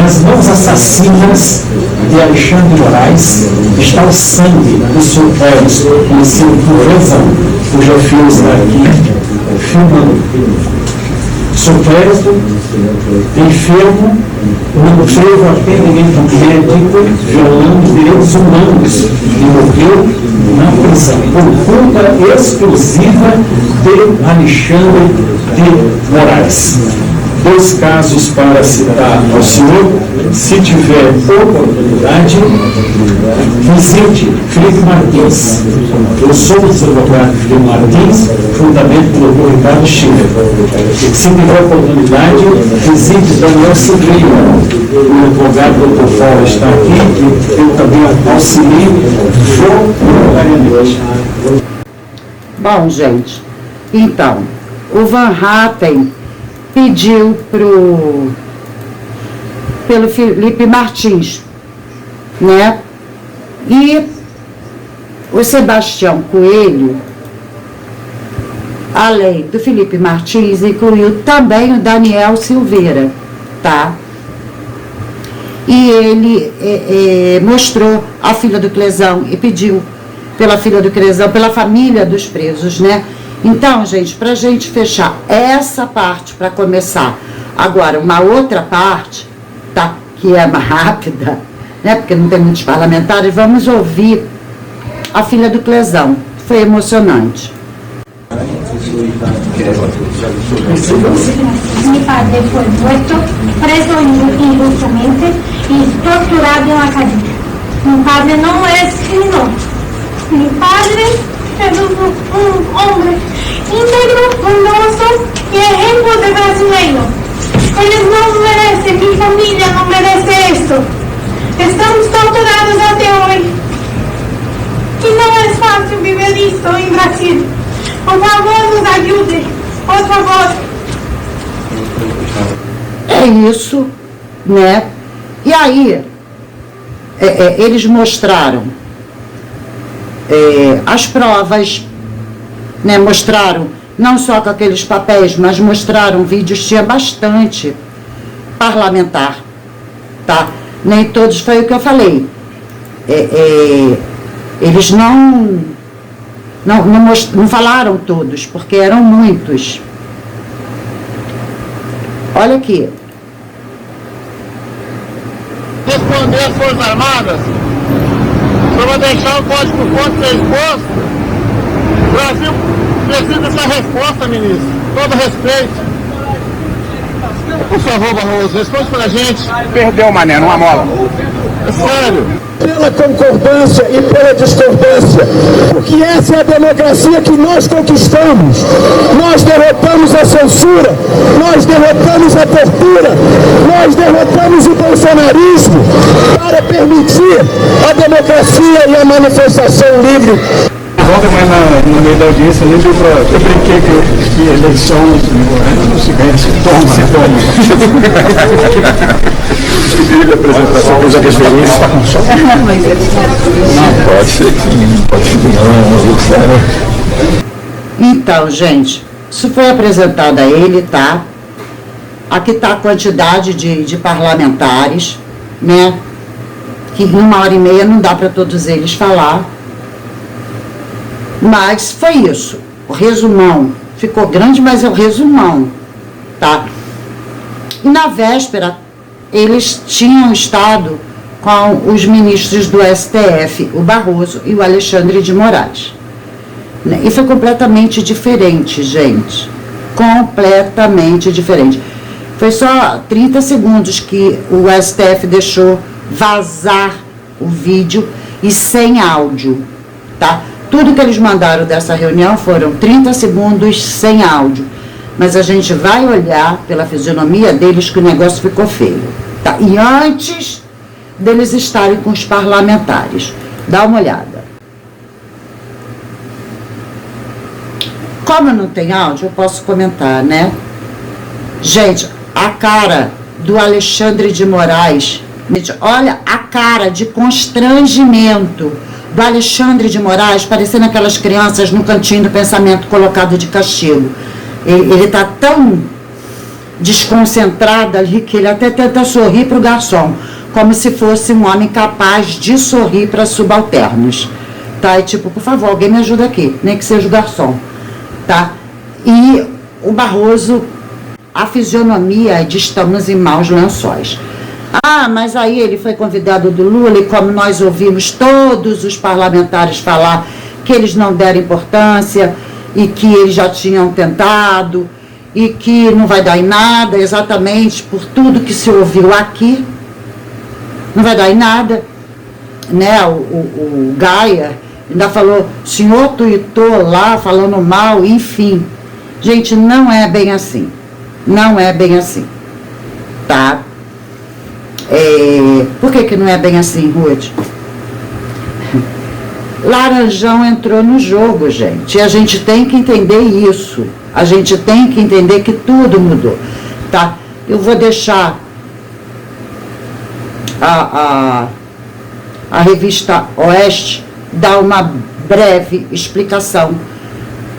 Nas mãos assassinas de Alexandre Moraes está o sangue dos supérios, conhecido por razão, cujo filho está aqui filmando. Supérito, enfermo, não teve atendimento médico, violando direitos humanos e morreu na prisão por conta exclusiva de Alexandre de Moraes. 2 casos para citar ao senhor. Se tiver oportunidade, visite Felipe Martins. Eu sou o desadvogado Felipe Martins, juntamente com o Dr. Ricardo Schiller. Se tiver oportunidade, visite Daniel Silveira. O advogado Dr. Paulo está aqui, eu também auxilio voluntariamente. Bom, gente, então, o Van Hatten pediu pelo Felipe Martins, né? E o Sebastião Coelho, além do Felipe Martins, incluiu também o Daniel Silveira, tá? E ele mostrou a filha do Clesão e pediu pela filha do Clesão, pela família dos presos, né? Então, gente, para a gente fechar essa parte, para começar agora uma outra parte, tá? Que é mais rápida, né? Porque não tem muitos parlamentares, vamos ouvir a filha do Clesão. Foi emocionante. Mi padre fue muerto, preso injustamente y torturado en la calle. Mi padre no es criminoso. Mi padre es un hombre íntegro, honroso y ejemplo de brasileño. Ellos no merecen, mi familia no merece esto. Estamos torturados hasta hoy. Y no es fácil vivir esto en Brasil. Por favor, nos ajude. Por favor. É isso, né? E aí, eles mostraram as provas, né? Mostraram não só com aqueles papéis, mas mostraram vídeos, tinha bastante parlamentar, tá? Nem todos, foi o que eu falei. Eles não falaram todos, porque eram muitos. Olha aqui. Responder às Forças Armadas, eu vou deixar o código-fonte ser exposto. O Brasil precisa dessa resposta, ministro. Todo respeito. Por favor, Barroso, responde pra gente. Perdeu, mané, numa mola. É sério. Pela concordância e pela discordância, porque essa é a democracia que nós conquistamos. Nós derrotamos a censura, nós derrotamos a tortura, nós derrotamos o bolsonarismo para permitir a democracia e a manifestação livre. Ontem, mas no meio da audiência, nem deu pra... Eu brinquei que eleição não se ganha, se toma. Apresentação dos referentes está com som? Não, pode ser que sim, pode ser que não. Então, gente, isso foi apresentado a ele, tá? Aqui está a quantidade de parlamentares, né? Que em 1h30 não dá para todos eles falar. Mas foi isso. O resumão ficou grande, mas é o resumão, tá? E na véspera, eles tinham estado com os ministros do STF, o Barroso e o Alexandre de Moraes. E foi completamente diferente, gente. Completamente diferente. Foi só 30 segundos que o STF deixou vazar o vídeo e sem áudio, tá? Tudo que eles mandaram dessa reunião foram 30 segundos sem áudio. Mas a gente vai olhar pela fisionomia deles que o negócio ficou feio, tá? E antes deles estarem com os parlamentares. Dá uma olhada. Como não tem áudio, eu posso comentar, né? Gente, a cara do Alexandre de Moraes, gente, olha a cara de constrangimento do Alexandre de Moraes, parecendo aquelas crianças no cantinho do pensamento colocado de castigo. Ele está tão desconcentrado ali que ele até tenta sorrir para o garçom, como se fosse um homem capaz de sorrir para subalternos, tá? E tipo, por favor, alguém me ajuda aqui, nem que seja o garçom, tá? E o Barroso, a fisionomia de estamos em maus lençóis. Ah, mas aí ele foi convidado do Lula e como nós ouvimos todos os parlamentares falar que eles não deram importância e que eles já tinham tentado e que não vai dar em nada, exatamente por tudo que se ouviu aqui, não vai dar em nada, né? O Gaia ainda falou, o senhor tuitou lá falando mal, enfim. Gente, não é bem assim. Não é bem assim, tá? Por que não é bem assim, Ruth? Laranjão entrou no jogo, gente. E a gente tem que entender isso. A gente tem que entender que tudo mudou, tá? Eu vou deixar a revista Oeste dar uma breve explicação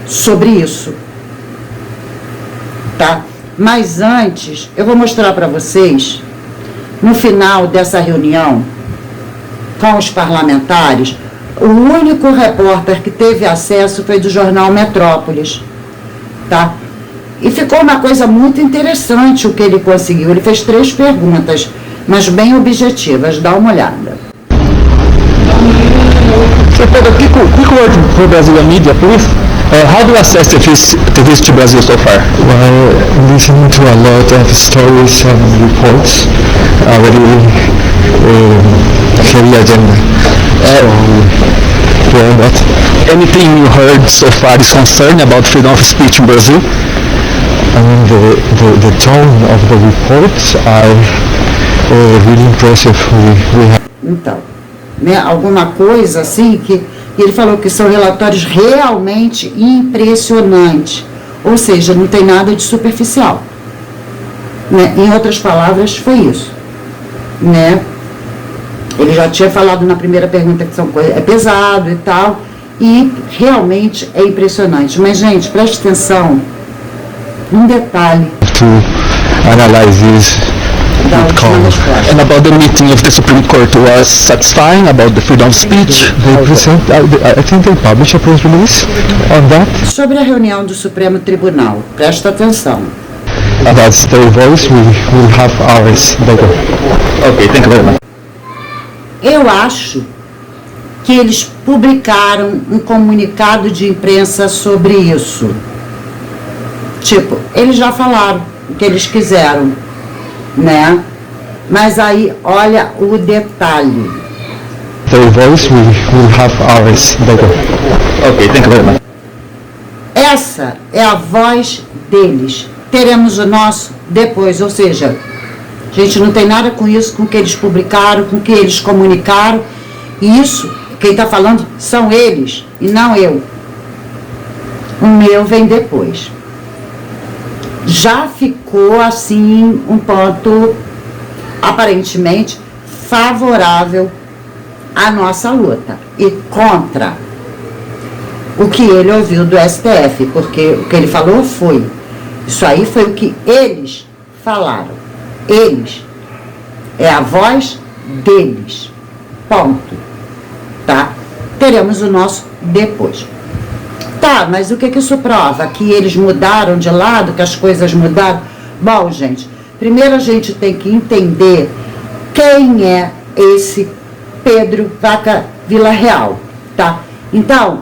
sobre isso, tá? Mas antes, eu vou mostrar para vocês, no final dessa reunião com os parlamentares, o único repórter que teve acesso foi do jornal Metrópolis, tá? E ficou uma coisa muito interessante o que ele conseguiu. Ele fez 3 perguntas, mas bem objetivas. Dá uma olhada. So for the quick word for Brazilian media, please. How do you assess the visit to Brazil so far? Well, listening to a lot of stories and reports, a very heavy agenda. Anything you heard so far is concerned about freedom of speech in Brazil? I mean, the tone of the reports are really impressive. Então, né, alguma coisa assim que ele falou que são relatórios realmente impressionantes, ou seja, não tem nada de superficial, né? Em outras palavras, foi isso, né? Ele já tinha falado na primeira pergunta que é pesado e tal, e realmente é impressionante. Mas, gente, preste atenção num detalhe. To analyze this. And about the meeting of the Supreme Court was satisfying about the freedom of speech? They present, I think they publish a press release on that. Sobre a reunião do Supremo Tribunal, presta atenção. That's their voice, we will have ours later. Okay, thank you very much. Eu acho que eles publicaram um comunicado de imprensa sobre isso. Tipo, eles já falaram o que eles quiseram, né? Mas aí, olha o detalhe. Their voice, we will have ours later. Okay, thank you very much. Essa é a voz deles. Teremos o nosso depois, ou seja, a gente não tem nada com isso, com o que eles publicaram, com o que eles comunicaram. E isso, quem está falando são eles e não eu. O meu vem depois. Já ficou assim um ponto aparentemente favorável à nossa luta e contra o que ele ouviu do STF, porque o que ele falou foi, isso aí foi o que eles falaram. Eles. É a voz deles. Ponto. Tá? Teremos o nosso depois. Tá, mas o que isso prova? Que eles mudaram de lado, que as coisas mudaram? Bom, gente, primeiro a gente tem que entender quem é esse Pedro Vaca Villarreal, tá? Então,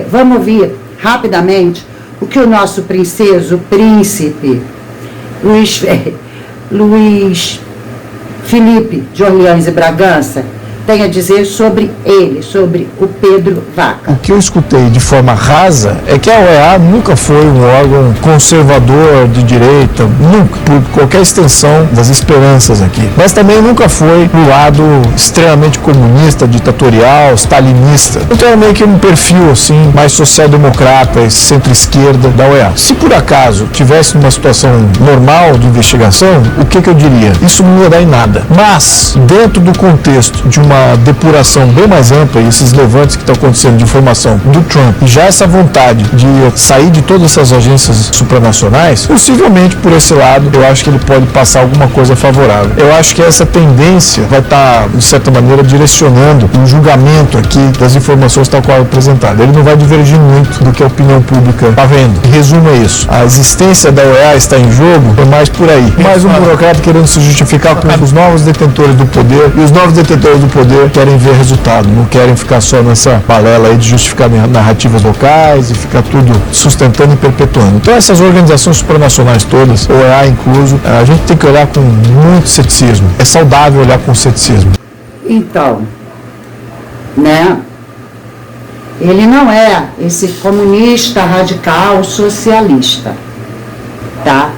vamos ouvir rapidamente o que o nosso príncipe Luiz Felipe de Orleans e Bragança tem a dizer sobre ele, sobre o Pedro Vaca. O que eu escutei de forma rasa é que a OEA nunca foi um órgão conservador de direita, nunca, por qualquer extensão das esperanças aqui. Mas também nunca foi um lado extremamente comunista, ditatorial, stalinista. Então é meio que um perfil assim, mais social-democrata e centro-esquerda da OEA. Se por acaso tivesse uma situação normal de investigação, o que eu diria? Isso não ia dar em nada. Mas, dentro do contexto de uma depuração bem mais ampla, e esses levantes que estão acontecendo de informação do Trump, e já essa vontade de sair de todas essas agências supranacionais, possivelmente por esse lado, eu acho que ele pode passar alguma coisa favorável. Eu acho que essa tendência vai estar, de certa maneira, direcionando o julgamento aqui das informações tal qual apresentadas. Ele não vai divergir muito do que a opinião pública está vendo. Em resumo, é isso. A existência da OEA está em jogo, é mais por aí. Mais um burocrata querendo se justificar com os novos detentores do poder, e os novos detentores do poder querem ver resultado, não querem ficar só nessa balela aí de justificar narrativas locais e ficar tudo sustentando e perpetuando. Então essas organizações supranacionais todas, OEA incluso, a gente tem que olhar com muito ceticismo. É saudável olhar com ceticismo. Então, né? Ele não é esse comunista radical socialista, tá?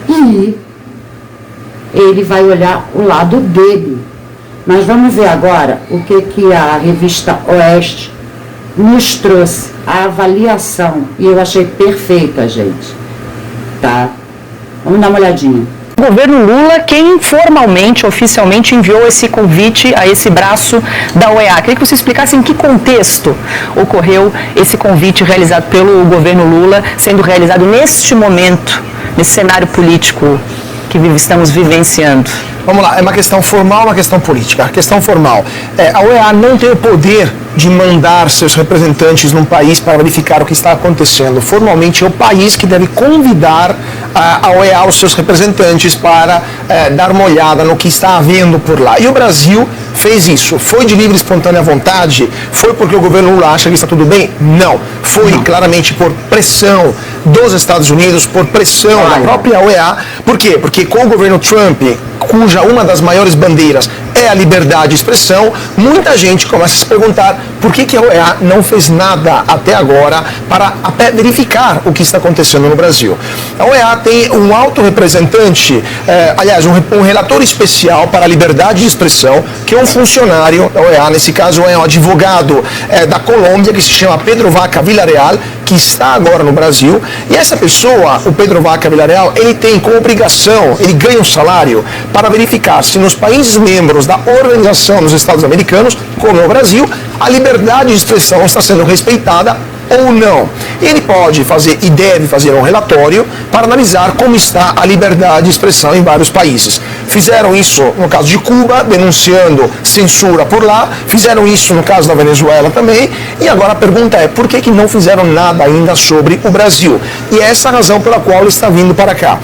E ele vai olhar o lado dele. Mas vamos ver agora o que a revista Oeste nos trouxe, a avaliação, e eu achei perfeita, gente, tá? Vamos dar uma olhadinha. O governo Lula, quem formalmente, oficialmente enviou esse convite a esse braço da OEA. Queria que você explicasse em que contexto ocorreu esse convite realizado pelo governo Lula, sendo realizado neste momento, nesse cenário político que estamos vivenciando. Vamos lá, é uma questão formal, uma questão política. A questão formal, a OEA não tem o poder de mandar seus representantes num país para verificar o que está acontecendo. Formalmente é o país que deve convidar a OEA, os seus representantes, para dar uma olhada no que está havendo por lá. E o Brasil fez isso. Foi de livre e espontânea vontade? Foi porque o governo Lula acha que está tudo bem? Não. Foi claramente por pressão dos Estados Unidos, por pressão da própria OEA. Por quê? Porque com o governo Trump, cuja uma das maiores bandeiras é a liberdade de expressão, muita gente começa a se perguntar por que a OEA não fez nada até agora para verificar o que está acontecendo no Brasil. A OEA tem um alto representante, aliás, um relator especial para a liberdade de expressão, que é um funcionário da OEA, nesse caso é um advogado da Colômbia, que se chama Pedro Vaca Villarreal, que está agora no Brasil, e essa pessoa, o Pedro Vaca Villarreal, ele tem como obrigação, ele ganha um salário para verificar se nos países membros da Organização dos Estados Americanos, como é o Brasil, a liberdade de expressão está sendo respeitada ou não. Ele pode fazer e deve fazer um relatório para analisar como está a liberdade de expressão em vários países. Fizeram isso no caso de Cuba, denunciando censura por lá, fizeram isso no caso da Venezuela também, e agora a pergunta é, por que não fizeram nada ainda sobre o Brasil? E é essa a razão pela qual ele está vindo para cá.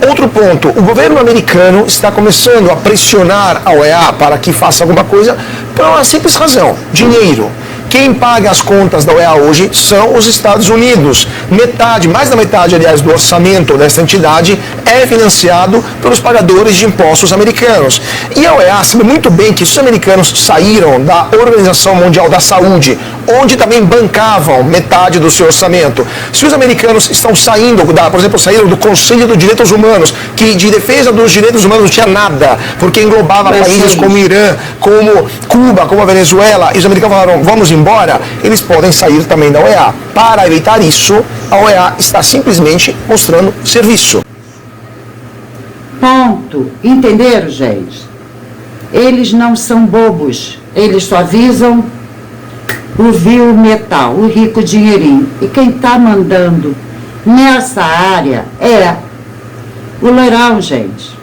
Outro ponto, o governo americano está começando a pressionar a OEA para que faça alguma coisa por uma simples razão, dinheiro. Quem paga as contas da OEA hoje são os Estados Unidos. Metade, mais da metade, aliás, do orçamento dessa entidade é financiado pelos pagadores de impostos americanos. E a OEA sabe muito bem que os americanos saíram da Organização Mundial da Saúde, onde também bancavam metade do seu orçamento. Se os americanos estão saindo, por exemplo, saíram do Conselho dos Direitos Humanos, que de defesa dos direitos humanos não tinha nada, porque englobava países como Irã, como Cuba, como a Venezuela, e os americanos falaram, vamos embora, eles podem sair também da OEA. Para evitar isso, a OEA está simplesmente mostrando serviço. Ponto. Entenderam, gente? Eles não são bobos. Eles só visam o vil metal, o rico dinheirinho. E quem está mandando nessa área é o loirão, gente.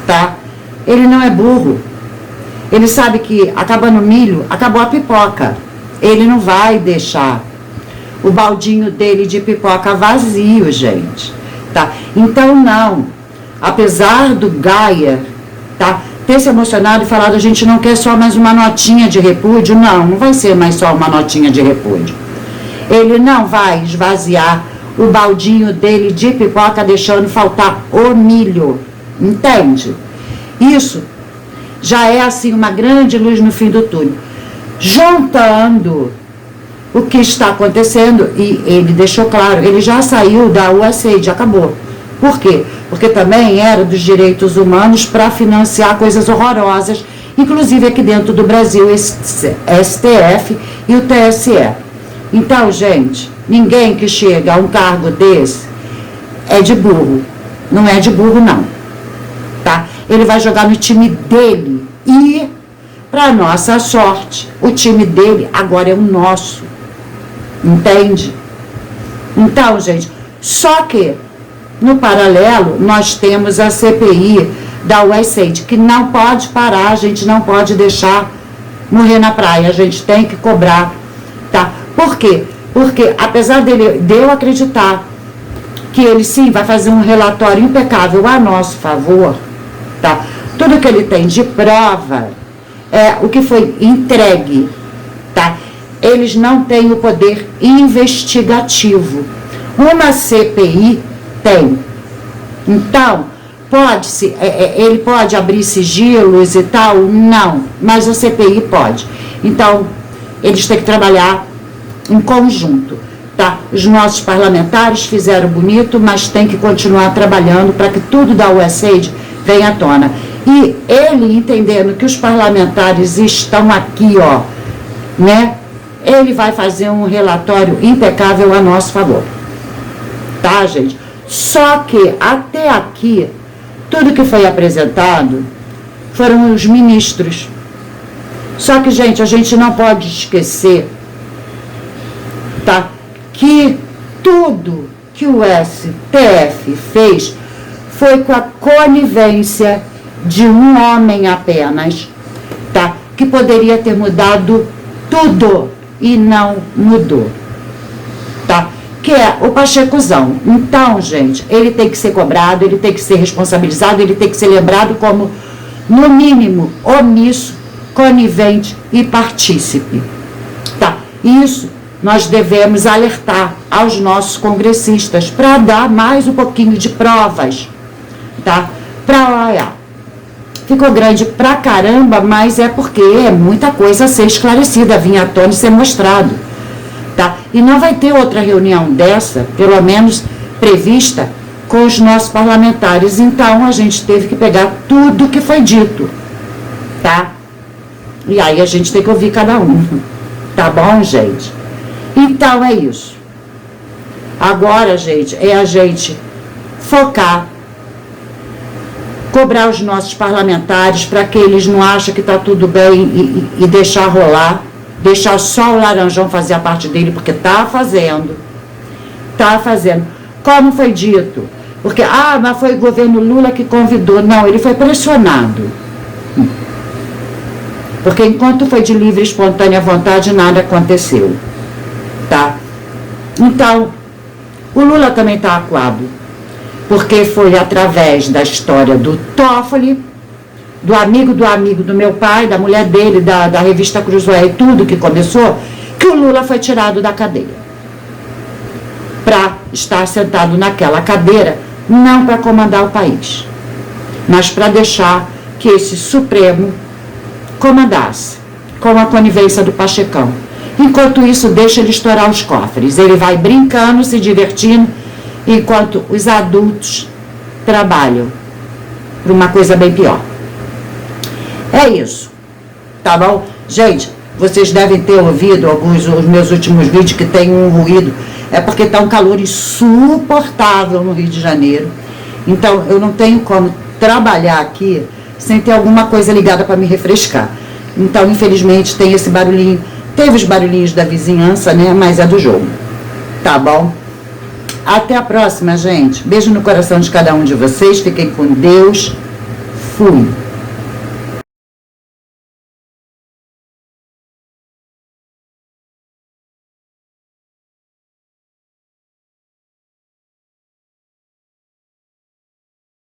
Tá? Ele não é burro. Ele sabe que acabando o milho, acabou a pipoca. Ele não vai deixar o baldinho dele de pipoca vazio, gente. Tá? Então, não. Apesar do Gaia, tá, ter se emocionado e falado, a gente não quer só mais uma notinha de repúdio. Não vai ser mais só uma notinha de repúdio. Ele não vai esvaziar o baldinho dele de pipoca, deixando faltar o milho. Entende? Isso já é, assim, uma grande luz no fim do túnel. Juntando o que está acontecendo, e ele deixou claro, ele já saiu da USAID, acabou. Por quê? Porque também era dos direitos humanos para financiar coisas horrorosas, inclusive aqui dentro do Brasil, STF e o TSE. Então, gente, ninguém que chega a um cargo desse é de burro. Não é de burro, não. Tá? Ele vai jogar no time dele. E, para nossa sorte, o time dele agora é o nosso. Entende? Então, gente, só que, no paralelo, nós temos a CPI da USAID, que não pode parar, a gente não pode deixar morrer na praia, a gente tem que cobrar, tá? Por quê? Porque, apesar de eu acreditar que ele, sim, vai fazer um relatório impecável a nosso favor, tá? Tudo que ele tem de prova é o que foi entregue, tá? Eles não têm o poder investigativo. Uma CPI tem. Então, pode-se, ele pode abrir sigilos e tal? Não, mas a CPI pode. Então, eles têm que trabalhar em conjunto, tá? Os nossos parlamentares fizeram bonito, mas tem que continuar trabalhando para que tudo da USAID venha à tona. E ele, entendendo que os parlamentares estão aqui, ó, né? Ele vai fazer um relatório impecável a nosso favor. Tá, gente? Só que, até aqui, tudo que foi apresentado foram os ministros. Só que, gente, a gente não pode esquecer, tá, que tudo que o STF fez foi com a conivência de um homem apenas, tá, que poderia ter mudado tudo e não mudou, tá? Que é o Pachecozão. Então, gente, ele tem que ser cobrado, ele tem que ser responsabilizado, ele tem que ser lembrado como, no mínimo, omisso, conivente e partícipe, tá? Isso nós devemos alertar aos nossos congressistas para dar mais um pouquinho de provas, tá? Para olhar. Ficou grande pra caramba, mas é porque é muita coisa a ser esclarecida, vinha à tona e ser mostrado, tá? E não vai ter outra reunião dessa, pelo menos prevista, com os nossos parlamentares. Então, a gente teve que pegar tudo que foi dito, tá? E aí a gente tem que ouvir cada um, tá bom, gente? Então, é isso. Agora, gente, é a gente focar, cobrar os nossos parlamentares para que eles não achem que está tudo bem e deixar rolar, deixar só o Laranjão fazer a parte dele, porque está fazendo. Como foi dito, porque, mas foi o governo Lula que convidou. Não, ele foi pressionado. Porque enquanto foi de livre e espontânea vontade, nada aconteceu, tá? Então, o Lula também está acuado, porque foi através da história do Toffoli, do amigo do meu pai, da mulher dele, da revista Cruzoé e tudo que começou, que o Lula foi tirado da cadeia. Para estar sentado naquela cadeira, não para comandar o país, mas para deixar que esse Supremo comandasse, com a conivência do Pachecão. Enquanto isso, deixa ele estourar os cofres. Ele vai brincando, se divertindo, enquanto os adultos trabalham para uma coisa bem pior. É isso, tá bom? Gente, vocês devem ter ouvido alguns dos meus últimos vídeos que tem um ruído, é porque está um calor insuportável no Rio de Janeiro, então eu não tenho como trabalhar aqui sem ter alguma coisa ligada para me refrescar. Então, infelizmente, tem esse barulhinho Teve os barulhinhos da vizinhança, né? Mas é do jogo. Tá bom? Até a próxima, gente. Beijo no coração de cada um de vocês. Fiquem com Deus. Fui.